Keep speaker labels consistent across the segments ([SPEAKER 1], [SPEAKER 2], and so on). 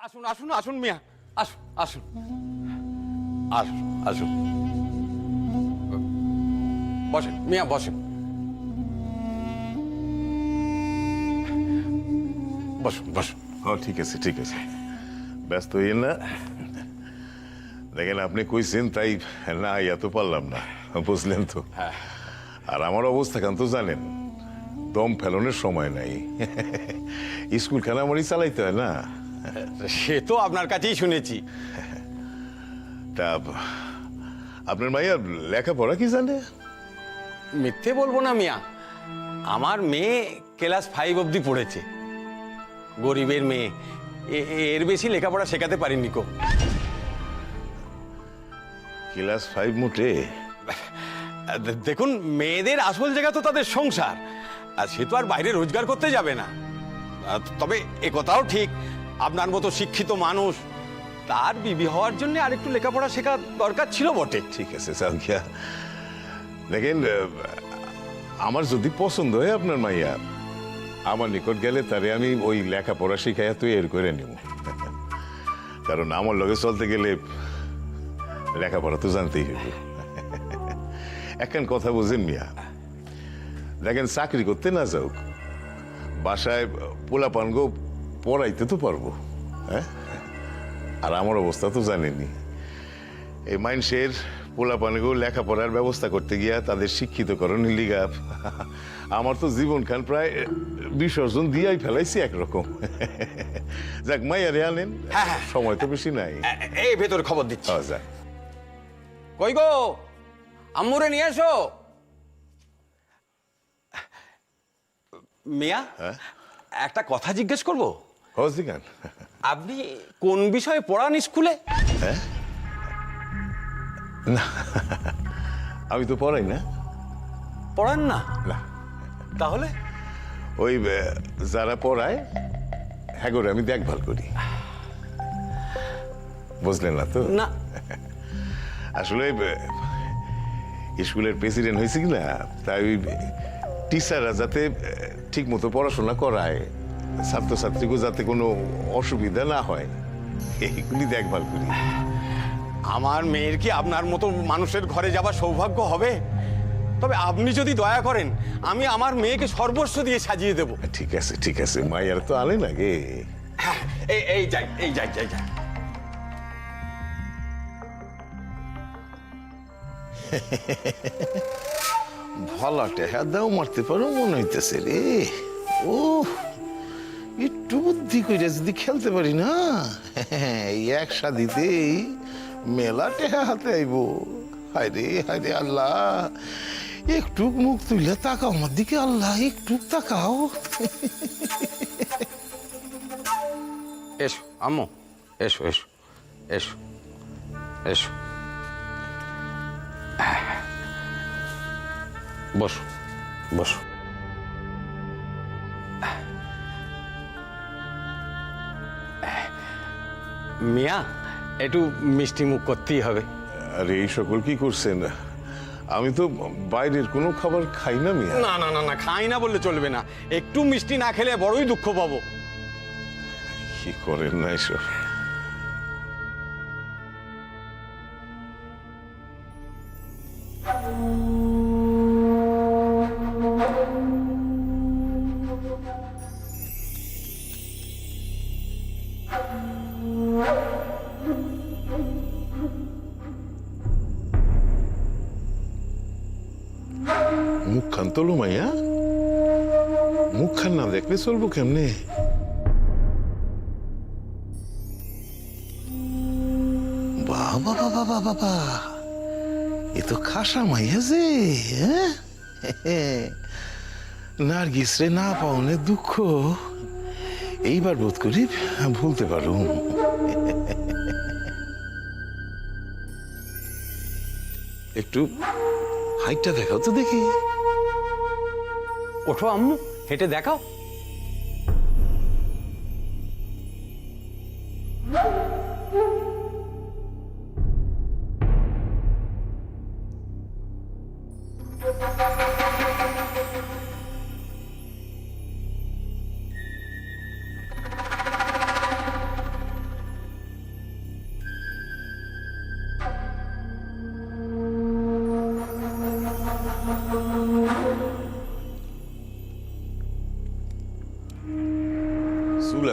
[SPEAKER 1] আসুন আসুন আসুন মিয়া, আসুন আসুন আসুন আসুন, বসেন মিয়া বসেন, বসুন বসুন।
[SPEAKER 2] ঠিক আছে ঠিক আছে, ব্যস্ত হইয়েন না। দেখেন আপনি কইছেন তাই না, তো পারলাম না, বুঝলেন তো। আর আমার অবস্থা কেন তো জানেন, দম ফেলনের সময় নাই। স্কুল খানা আমারই চালাইতে হয় না।
[SPEAKER 1] সে তো আপনার কাছেই শুনেছি।
[SPEAKER 2] তা আপনার মাইয়া লেখাপড়া কি জানে?
[SPEAKER 1] মিথ্যে বলবো না মিয়া, আমার মেয়ে ক্লাস 5 অবধি পড়েছে। গরিবের মেয়ে, এর বেশি লেখাপড়া শেখাতে পারিনি কো।
[SPEAKER 2] ক্লাস 5 মোটে?
[SPEAKER 1] দেখুন, মেয়েদের আসল জায়গা তো তাদের সংসার, আর সে তো আর বাইরে রোজগার করতে যাবে না। তবে এ কথাও ঠিক, আপনার মতো শিক্ষিত মানুষ, তার বিবি হওয়ার জন্য আরেকটু লেখাপড়া শেখা দরকার ছিল বটে।
[SPEAKER 2] ঠিক আছে সাউকিয়া, দেখেন আমার যদি পছন্দ হয় আপনার মাইয়া, আমার নিকট গেলে তারে আমি ওই লেখাপড়া শিখাইয়া তৈরি করে নিব। কারণ আমার লগে চলতে গেলে লেখাপড়া তো জানতেই হইব। একখান কথা বুঝেন মিয়া, দেখেন চাকরি করতে না যাওক, বাসায় পোলাপানগো পড়াইতে তো পারবো। হ্যাঁ, আর আমার অবস্থা তো জানেনি। এই মানুষের পোলাপানগো লেখাপড়ার ব্যবস্থা করতে গিয়া তাদের শিক্ষিতকরণের লিগা আমার তো জীবনখান প্রায় বিসর্জন দিয়াই ফেলাইছি একরকম। যাক, মাইয়ারে আনেন, সময় তো বেশি নাই।
[SPEAKER 1] এই ভেতরে খবর দিচ্ছি।
[SPEAKER 2] যাক।
[SPEAKER 1] কই গো, আম্মুরে নিয়ে এসো। মিয়া, একটা কথা জিজ্ঞেস করবো?
[SPEAKER 2] হজিগান,
[SPEAKER 1] আপনি কোন বিষয়ে পড়ান স্কুলে?
[SPEAKER 2] না আমি তো পড়াই না।
[SPEAKER 1] পড়ান না?
[SPEAKER 2] না।
[SPEAKER 1] তাহলে?
[SPEAKER 2] ওই যারা পড়ায় হ্যাঁ করে আমি দেখভাল করি, বুঝলেন না তো?
[SPEAKER 1] না।
[SPEAKER 2] আসলে স্কুলের প্রেসিডেন্ট হয়েছে কিনা, তাই ওই টিচাররা যাতে ঠিক মতো পড়াশোনা করায়, ছাত্রছাত্রীকে যাতে কোনো অসুবিধা না হয়, এইগুলি দেখভাল করি।
[SPEAKER 1] আমার মেয়ের কি আপনার মতো মানুষের ঘরে যাবার সৌভাগ্য হবে? তবে আপনি যদি দয়া করেন, আমি আমার মেয়েকে সর্বস্ব দিয়ে সাজিয়ে দেব।
[SPEAKER 2] ঠিক আছে ঠিক আছে, মাইয়ার তো আনেন আগে।
[SPEAKER 1] হ্যাঁ, এই যাই এই যাই যাই যাই।
[SPEAKER 2] ভালো টেহা দাও মারতে পারো মনে হইতেছে রে। ও একটু বুদ্ধি করে যদি খেলতে পারি না, এই এক সাদিতেই মেলা টেহা হাতে আইব। হায়রে হায়রে আল্লাহ, একটু মুখ তুলে তাকাও আমার দিকে, আল্লাহ একটু তাকাও।
[SPEAKER 1] এসো আম্মু, এসো এসো এসো এসো, বসো বসো। মিয়া, একটু মিষ্টি মুখ করতেই হবে।
[SPEAKER 2] আরে এই সকল কি করছেন? আমি তো বাইরের কোনো খাবার খাই না মিয়া।
[SPEAKER 1] না না না না, খাই না বললে চলবে না, একটু মিষ্টি না খেলে বড়ই দুঃখ পাবো।
[SPEAKER 2] কি করেন না এসব? মুখখান তোলো মাইয়া, মুখখান না দেখলে চলবো কেমনে? বাবা বাবা বাবা বাবা, এ তো খাসা মাইয়া যে। নার্গিস রে না পাওনে দুঃখ এইবার বোধ করি ভুলতে পারো। একটু হাইটটা দেখাও তো দেখি।
[SPEAKER 1] ওঠো আম্মু, হেঁটে দেখাও।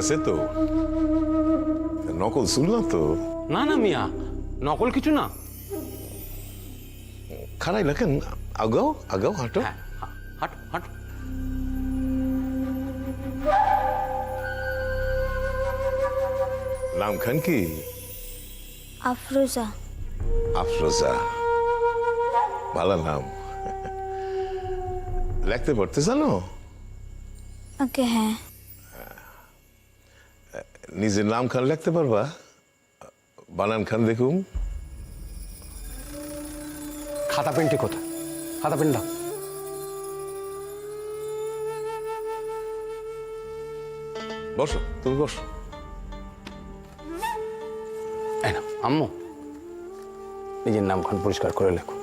[SPEAKER 2] আছে তো? নকল চুল না তো?
[SPEAKER 1] না না মিয়া, নকল কিছু না।
[SPEAKER 2] খারাই লাগেন, আগাও আগাও, হাঁটো।
[SPEAKER 1] হ্যাঁ, হাঁটো হাঁটো।
[SPEAKER 2] নাম খান কি?
[SPEAKER 3] আফরোজা।
[SPEAKER 2] আফরোজা, ভালো নাম। লিখতে পড়তে জানো?
[SPEAKER 3] ওকে, হ্যাঁ।
[SPEAKER 2] নিজের নাম খান লিখতে পারবা? বানান খান দেখুন।
[SPEAKER 1] খাতা পেনটি কোথায়? খাতা পেন দাও।
[SPEAKER 2] বসো, তুমি বসো।
[SPEAKER 1] এই নাও, আম্মু নিজের নামখান পরিষ্কার করে লেখো।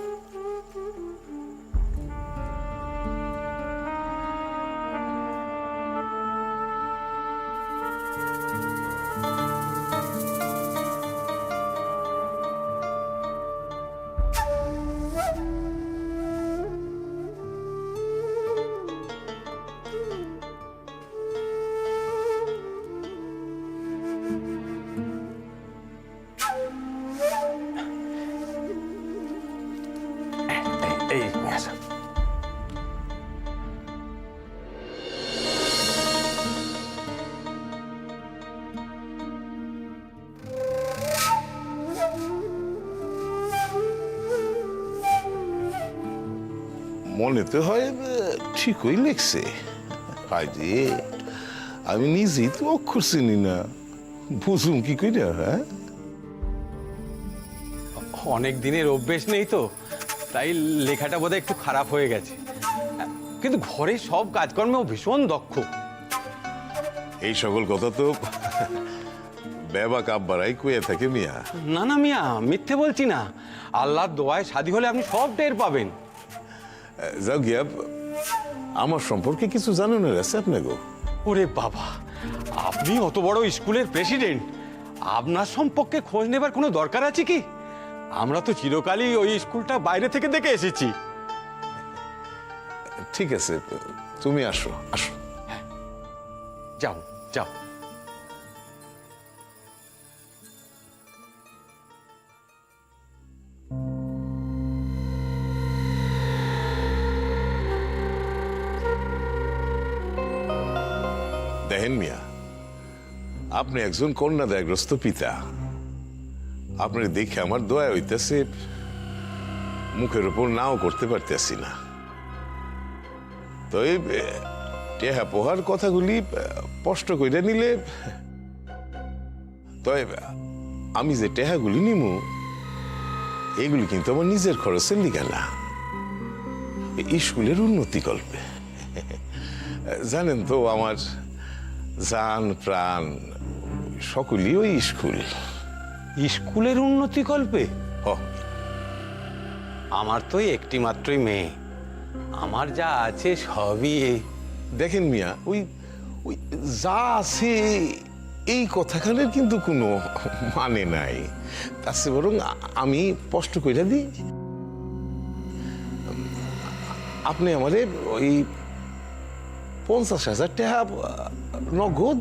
[SPEAKER 1] এই নিয়ে আসো।
[SPEAKER 2] মনে তো হয় ঠিকই লেখছে। হায়রে, আমি নিজেই তো অক্ষর চিনি না, বুঝুম কি কইরা? হ্যাঁ,
[SPEAKER 1] অনেক দিনের অভ্যেস নেই তো, তাই লেখাটা বোধহয় একটু খারাপ হয়ে গেছে। কিন্তু ঘরে সব কাজকর্মেও ভীষণ দক্ষ।
[SPEAKER 2] এই সকল কথা তো বেবা কাব্বারাই কইয়া থাকে মিয়া।
[SPEAKER 1] না না মিয়া, মিথ্যে বলছি না। আল্লাহর দোয়ায় শাদী হলে আপনি সব টের পাবেন।
[SPEAKER 2] যাও গিয়া, আমার সম্পর্কে কিছু জানানোর আছে আপনাকে?
[SPEAKER 1] ওরে বাবা, আপনি অত বড় স্কুলের প্রেসিডেন্ট, আপনার সম্পর্কে খোঁজ নেবার কোনো দরকার আছে কি? আমরা তো চিরকালই ওই স্কুলটা বাইরে থেকে দেখে এসেছি।
[SPEAKER 2] ঠিক আছে, তুমি আসো আসো।
[SPEAKER 1] যাও যাও।
[SPEAKER 2] দেখেন মিয়া, আপনি একজন কন্যাদায়গ্রস্ত পিতা। আপনার দেখে আমার দয়া হইতেছে, মুখের উপর নাও করতে পারতেছি না। তো এই টেহা পোহার কথাগুলি স্পষ্ট কইরা নিলে, তবে আমি যে টেহাগুলি নিমু, এগুলি কিন্তু আমার নিজের খরচের লিগা না, স্কুলের উন্নতি কল্পে। জানেন তো, আমার জান প্রাণ সকলই ওই স্কুল।
[SPEAKER 1] স্কুলের উন্নতি কল্পে?
[SPEAKER 2] হ,
[SPEAKER 1] আমার তো একটি মাত্রই মেয়ে, আমার যা আছে সবই এই।
[SPEAKER 2] দেখেন মিয়া, ওই ওই যা আছে এই কথাখানের কিন্তু কোনো মানে নাই। তার চেয়ে বরং আমি স্পষ্ট কইরা দিই, আপনি আমারে ওই 50,000 টাকা নগদ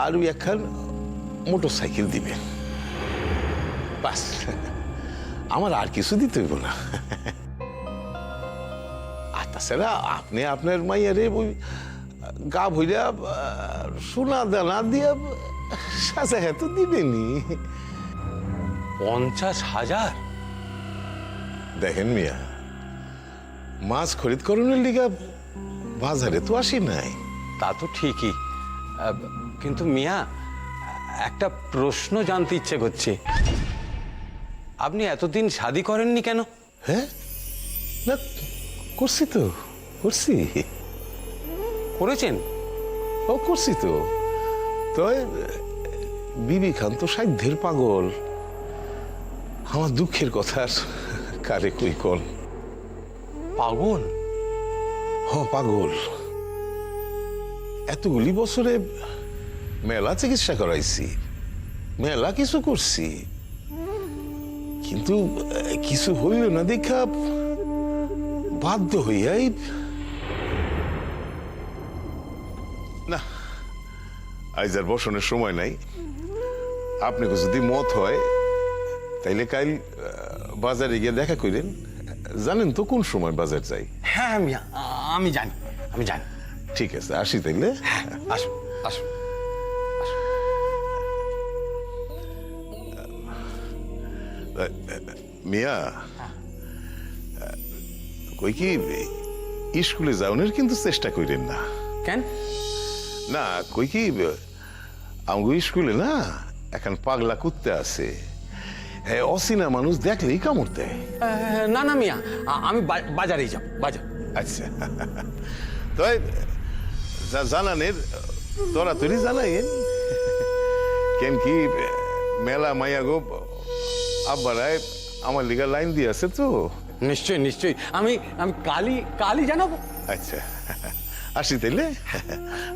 [SPEAKER 2] আর ওই একখান মোটর সাইকেল দিবেন, বাস। আমার আর কিছু দিতে হইব না। আর তাছাড়া আপনি আপনার মাইয়ারে ওই গা ভইরা সোনা দানা দিয়া সাজা তো দিবেনি।
[SPEAKER 1] 50,000?
[SPEAKER 2] দেখেন মিয়া, মাছ খরিদ করণের লিগা বাজারে তো আসি নাই।
[SPEAKER 1] তা তো ঠিকই, কিন্তু মিয়া একটা প্রশ্ন জানতে ইচ্ছে করছে। আপনি এতদিন শাদী করেননি কেন?
[SPEAKER 2] হ্যাঁ, না করছি তো, করছি।
[SPEAKER 1] করেছেন?
[SPEAKER 2] ও করছি তো। তবে বিবি খান তো সাধ্যের পাগল। আমার দুঃখের কথা আর কারে কই কল।
[SPEAKER 1] পাগল?
[SPEAKER 2] হ, পাগল। এতগুলি বছরে মেলা চিকিৎসা করাইছি, মেলা কিছু করছি, কিন্তু কিছু হইল না দেখা বাধ্য হইয়াই না, আজ আর বসনের সময় নাই। আপনাকে যদি মত হয় তাইলে কাল বাজারে গিয়ে দেখা করেন। জানেন তো কোন সময় বাজার যাই?
[SPEAKER 1] হ্যাঁ মিয়া, আমি জানি, আমি জানি।
[SPEAKER 2] ঠিক আছে, আসি তাইলে।
[SPEAKER 1] আসুন আসুন।
[SPEAKER 2] মিয়া, কই কি স্কুলে যাওয়ার কিন্তু চেষ্টা করেন না।
[SPEAKER 1] কেন?
[SPEAKER 2] না, কই কি আমগো স্কুলে না এখন পাগলা কুত্তে আছে। হ্যাঁ, অচেনা মানুষ দেখলেই কামড় দেয়।
[SPEAKER 1] না না মিয়া, আমি বাজারেই যাব, বাজার।
[SPEAKER 2] আচ্ছা, তাই যা জানানের তোরা তুই জানাইন। কেন কি মেলা মাইয়া গো আব্বারায় আমার লিগা লাইন দিয়ে আছে তো।
[SPEAKER 1] নিশ্চয়ই নিশ্চয়ই, আমি আমি কালই জানাবো।
[SPEAKER 2] আচ্ছা, আসি তাইলে।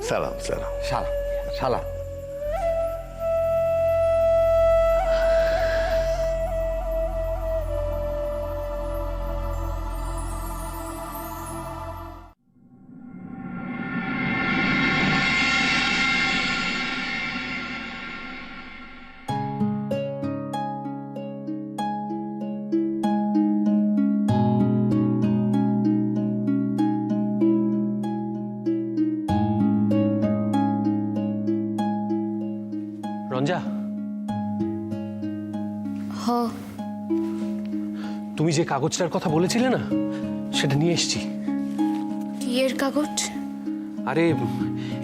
[SPEAKER 2] সালাম সালাম।
[SPEAKER 1] সালাম সালাম।
[SPEAKER 4] রঞ্জা,
[SPEAKER 3] হ,
[SPEAKER 4] তুমি যে কাগজটার কথা বলেছিলে না, সেটা নিয়ে এসেছি।
[SPEAKER 3] কি এর কাগজ?
[SPEAKER 4] আরে,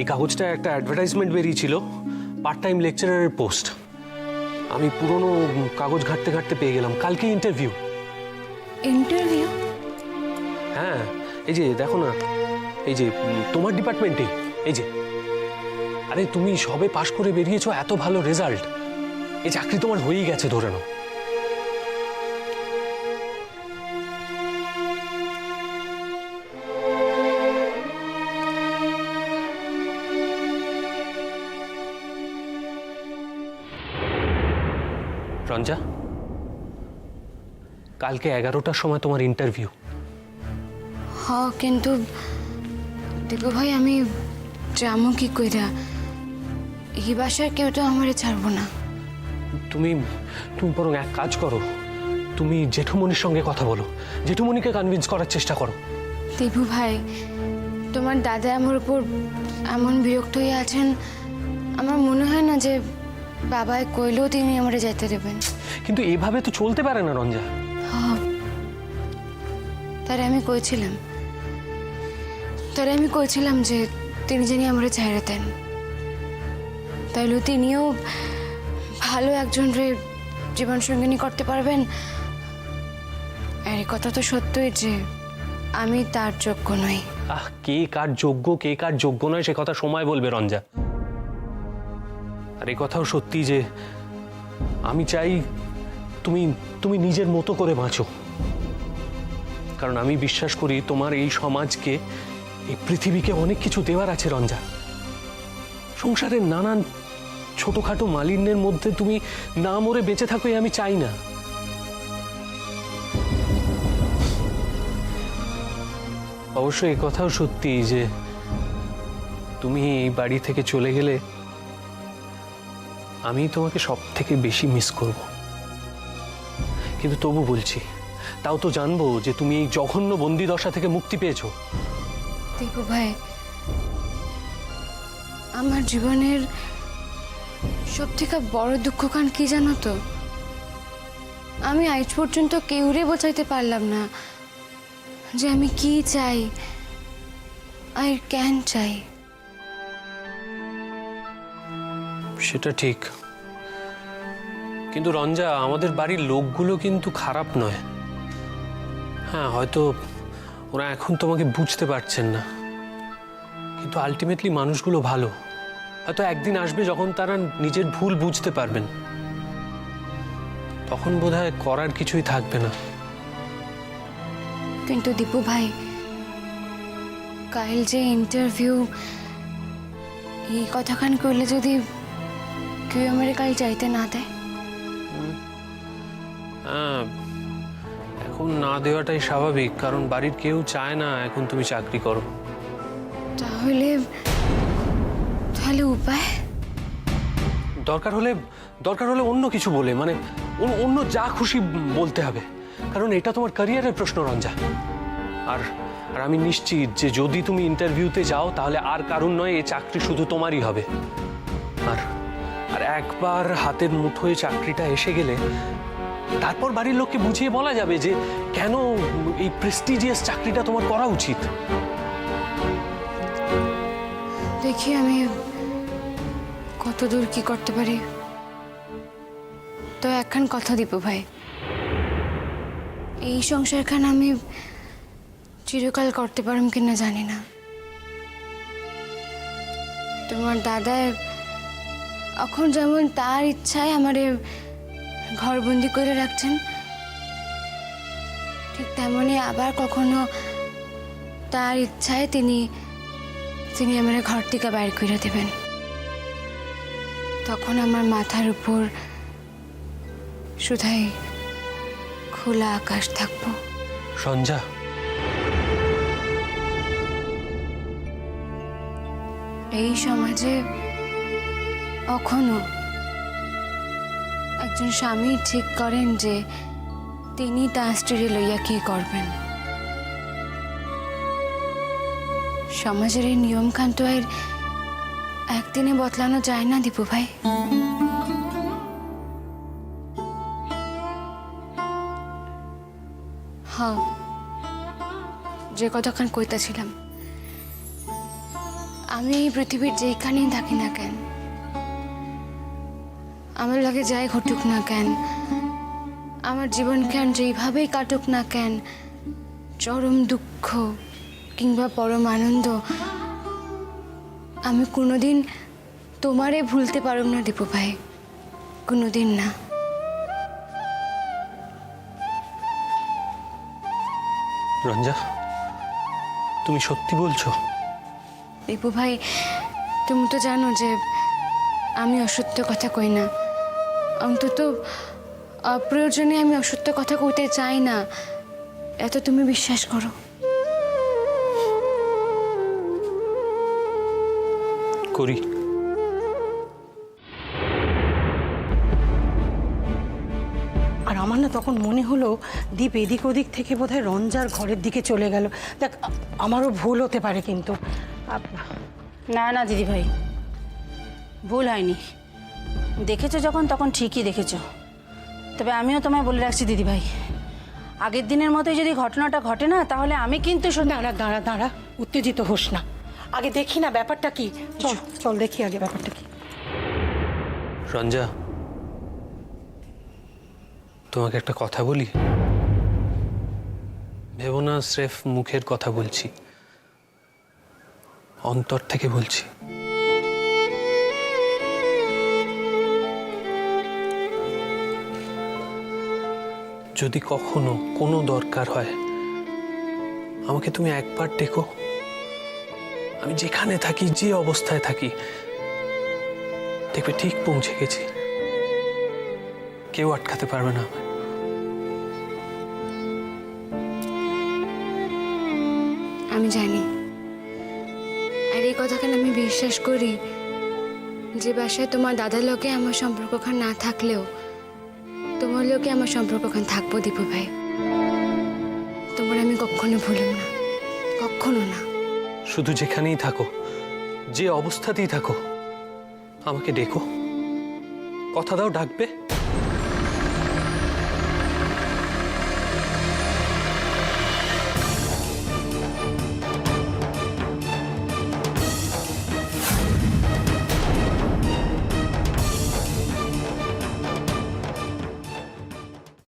[SPEAKER 4] এই কাগজটা একটা অ্যাডভার্টাইজমেন্ট বেরিয়েছিল, পার্ট টাইম লেকচারারের পোস্ট। আমি পুরনো কাগজ ঘাঁটতে ঘাঁটতে পেয়ে গেলাম। কালকে ইন্টারভিউ।
[SPEAKER 3] ইন্টারভিউ?
[SPEAKER 4] হ্যাঁ, এই যে দেখো না, এই যে তোমার ডিপার্টমেন্টে, এই যে। আরে, তুমি সবে পাশ করে বেরিয়েছো, এত ভালো রেজাল্ট, এই চাকরি তোমার হয়েই গেছে ধরে নাও। রঞ্জা, কালকে 11টার সময় তোমার ইন্টারভিউ।
[SPEAKER 3] হ, কিন্তু দীপু ভাই, আমি যাবো কি কইরা? এই বাসার কেউ তো আমারে ছাড়বো না।
[SPEAKER 4] তুমি বরং এক কাজ করো, তুমি জেঠুমনির সঙ্গে কথা বলো, জেঠুমনিকে কনভিন্স করার চেষ্টা করো।
[SPEAKER 3] দীপু ভাই, তোমার দাদা আমার উপর এমন বিরক্ত হয়ে আছেন, আমার মনে হয় না যে বাবাই কইলেও তিনি আমারে যেতে দেবেন।
[SPEAKER 4] কিন্তু এভাবে তো চলতে পারে না রঞ্জা।
[SPEAKER 3] তারে আমি কইছিলাম যে তিনি জানি আমারে ছাইড়া দেন, তাইলে তিনিও ভালো একজন রে জীবন সঙ্গিনী করতে পারবেন। আর এই কথা তো সত্যই যে আমি তার যোগ্য নই।
[SPEAKER 4] কে কার যোগ্য কে কার যোগ্য নয় সে কথা সময় বলবে রঞ্জা। আর এই কথাও সত্যি যে আমি চাই তুমি নিজের মতো করে বাঁচো, কারণ আমি বিশ্বাস করি তোমার এই সমাজকে, এই পৃথিবীকে অনেক কিছু দেওয়ার আছে রঞ্জা। সংসারের নানান ছোটখাটো মালিন্যের মধ্যে তুমি না মরে বেঁচে থাকো, আমি চাই না। অবশ্য এই কথাও সত্যি যে তুমি এই বাড়ি থেকে চলে গেলে আমি তোমাকে সব থেকে বেশি মিস করব। কিন্তু তবু বলছি, তাও তো জানবো যে তুমি এই জঘন্য বন্দি দশা থেকে মুক্তি পেয়েছো।
[SPEAKER 3] দীপু ভাই, আমার জীবনের সব থেকে বড় দুঃখ কারণ কি জানো তো? আমি আজ পর্যন্ত কেউরে বোঝাইতে পারলাম না যে আমি কি চাই আর কেন চাই।
[SPEAKER 4] সেটা ঠিক, কিন্তু রঞ্জা, আমাদের বাড়ির লোকগুলো কিন্তু খারাপ নয়। হ্যাঁ, হয়তো ওরা এখন তোমাকে বুঝতে পারছেন না, কিন্তু আলটিমেটলি মানুষগুলো ভালো। হয়তো একদিন আসবে যখন তারা নিজের ভুল বুঝতে পারবেন, তখন বোধহয় করার কিছুই থাকবে না।
[SPEAKER 3] কিন্তু দীপু ভাই, কাল যে ইন্টারভিউ, এই কথাখান করলে যদি কেউ আমার কাল যাইতে না দেয়?
[SPEAKER 4] হ্যাঁ, এখন না দেওয়াটাই স্বাভাবিক, কারণ বাড়ির কেউ চায় না এখন তুমি চাকরি করো।
[SPEAKER 3] তাহলে উপায়?
[SPEAKER 4] দরকার হলে অন্য কিছু বলে, মানে অন্য যা খুশি বলতে হবে, কারণ এটা তোমার ক্যারিয়ারের প্রশ্ন রঞ্জা। আর আর আমি নিশ্চিত যে যদি তুমি ইন্টারভিউতে যাও তাহলে আর কারণ নয়, এই চাকরি শুধু তোমারই হবে। আর আর একবার হাতের মুঠোয় চাকরিটা এসে গেলে তারপর বাড়ির লোককে বুঝিয়ে বলা যাবে যে কেন এই প্রেস্টিজিয়াস চাকরিটা তোমার করা উচিত।
[SPEAKER 3] দেখি আমি কত দূর কি করতে পারি। তো একখান কথা দীপু ভাই, এই সংসারখান আমি চিরকাল করতে পারম কিনা জানি না। তোমার দাদা এখন যেমন তার ইচ্ছায় আমারে ঘরবন্দি করে রাখছেন, ঠিক তেমনই আবার কখনো তার ইচ্ছায় তিনি আমার ঘর থেকে বাইর করে দেবেন। তখন আমার মাথার উপর শুধাই খোলা আকাশ থাকবো।
[SPEAKER 4] রঞ্জা,
[SPEAKER 3] এই সমাজে এখনো একজন স্বামী ঠিক করেন যে তিনি তার স্ত্রী লইয়া কি করবেন। সমাজের এই নিয়ম খান তো আর একদিনে বদলানো যায় না দীপু ভাই। হ্যাঁ, যে কথাখান কইতাছিলাম, আমি এই পৃথিবীর যেখানেই থাকি না কেন, আমার লাগে যাই ঘটুক না কেন, আমার জীবনখান যেইভাবেই কাটুক না কেন, চরম দুঃখ কিংবা পরম আনন্দ, আমি কোনোদিন তোমারে ভুলতে পারব না দীপু ভাই, কোনোদিন না।
[SPEAKER 4] রঞ্জা, তুমি সত্যি বলছো?
[SPEAKER 3] দীপু ভাই, তুমি তো জানো যে আমি অসত্য কথা কই না, অন্তত অপ্রয়োজনে আমি অসত্য কথা কইতে চাই না, এত তুমি বিশ্বাস করো।
[SPEAKER 4] করি।
[SPEAKER 5] আর আমার না তখন মনে হলো দীপ এদিক ওদিক থেকে বোধহয় রঞ্জার ঘরের দিকে চলে গেল। দেখ, আমারও ভুল হতে পারে, কিন্তু
[SPEAKER 6] না না দিদিভাই, ভুল হয়নি। দেখেছো যখন তখন ঠিকই দেখেছো। তবে আমিও তোমায় বলে রাখছি দিদিভাই, আগের দিনের মতোই যদি ঘটনাটা ঘটে না, তাহলে আমি কিন্তু
[SPEAKER 5] দাঁড়া দাঁড়া দাঁড়া, উত্তেজিত হোস না, আগে দেখি না ব্যাপারটা কি। চল চল দেখি আগে ব্যাপারটা কি।
[SPEAKER 4] রঞ্জা, তোমাকে একটা কথা বলি, ভেবো না স্রেফ মুখের কথা বলছি, অন্তর থেকে বলছি। যদি কখনো কোনো দরকার হয় আমাকে তুমি একবার ডেকো, আমি যেখানে থাকি, যে অবস্থায় থাকি, দেখবে ঠিক পৌঁছে গেছি, কেউ আটকাতে পারবে না আমায়।
[SPEAKER 3] আমি জানি, আর এই কথাখান আমি বিশ্বাস করি, যে বাসায় তোমার দাদার লোকে আমার সম্পর্কখান না থাকলেও তোমার লোকে আমার সম্পর্কখান থাকবো দীপু ভাই। তোমার আমি কখনো ভুলব না, কখনো না।
[SPEAKER 4] শুধু যেখানেই থাকো, যে অবস্থাতেই থাকো, আমাকে ডেকো, কথা দাও, ডাকবে।